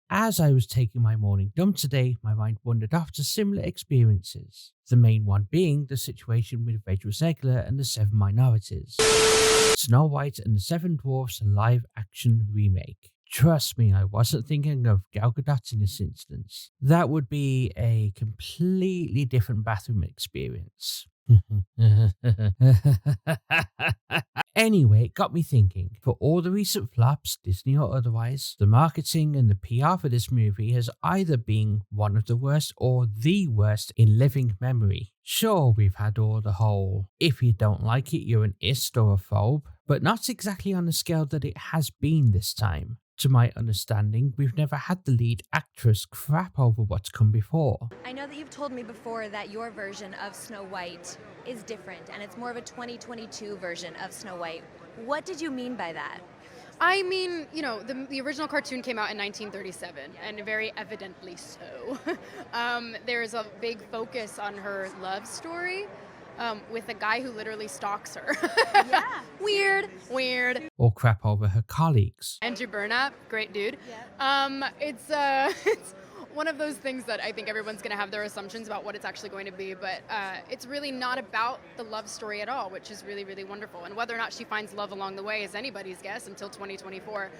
As I was taking my morning dump today, my mind wandered off to similar experiences. The main one being the situation with Rachel Zegler and the Seven Minorities. Snow White and the Seven Dwarfs live action remake. Trust me, I wasn't thinking of Gal Gadot in this instance. That would be a completely different bathroom experience. Anyway, it got me thinking. For all the recent flops, Disney or otherwise, the marketing and the PR for this movie has either been one of the worst or the worst in living memory. Sure, we've had all the whole, if you don't like it, you're an ist or a phobe, but not exactly on the scale that it has been this time. To my understanding, we've never had the lead actress crap over what's come before. I know that you've told me before that your version of Snow White is different, and it's more of a 2022 version of Snow White. What did you mean by that? I mean, the original cartoon came out in 1937, and very evidently so. There's a big focus on her love story. With a guy who literally stalks her. Yeah. Weird. Or crap over her colleagues. Andrew Burnap, great dude. Yeah. It's one of those things that I think everyone's going to have their assumptions about what it's actually going to be, but it's really not about the love story at all, which is really, really wonderful. And whether or not she finds love along the way is anybody's guess until 2024.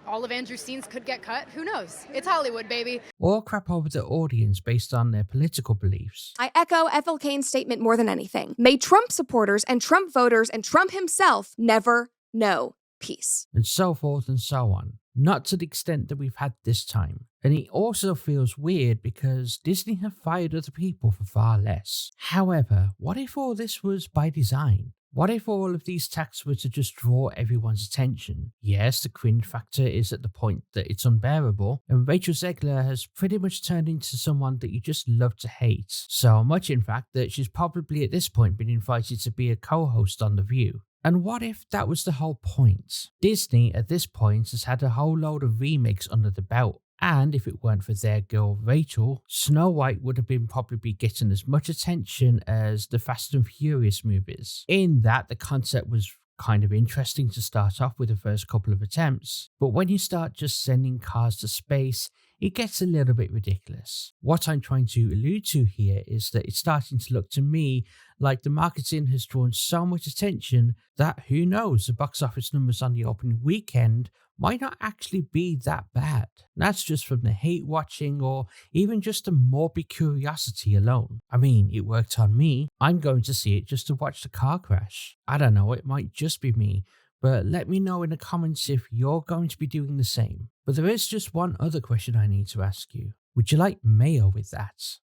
All of Andrew's scenes could get cut. Who knows? It's Hollywood, baby. Or crap over the audience based on their political beliefs. I echo Ethel Cain's statement more than anything. May Trump supporters and Trump voters and Trump himself never know peace. And so forth and so on. Not to the extent that we've had this time. And it also feels weird because Disney have fired other people for far less. However, what if all this was by design? What if all of these tasks were to just draw everyone's attention? Yes, the cringe factor is at the point that it's unbearable, and Rachel Zegler has pretty much turned into someone that you just love to hate. So much, in fact, that she's probably at this point been invited to be a co-host on The View. And what if that was the whole point? Disney, at this point, has had a whole load of remakes under the belt. And if it weren't for their girl Rachel, Snow White would have been probably getting as much attention as the Fast and Furious movies. In that, the concept was kind of interesting to start off with the first couple of attempts, but when you start just sending cars to space, it gets a little bit ridiculous. What I'm trying to allude to here is that it's starting to look to me like the marketing has drawn so much attention that who knows, the box office numbers on the opening weekend might not actually be that bad. That's just from the hate watching or even just the morbid curiosity alone. I mean, it worked on me. I'm going to see it just to watch the car crash. I don't know, it might just be me, but let me know in the comments if you're going to be doing the same. But there is just one other question I need to ask you. Would you like mayo with that?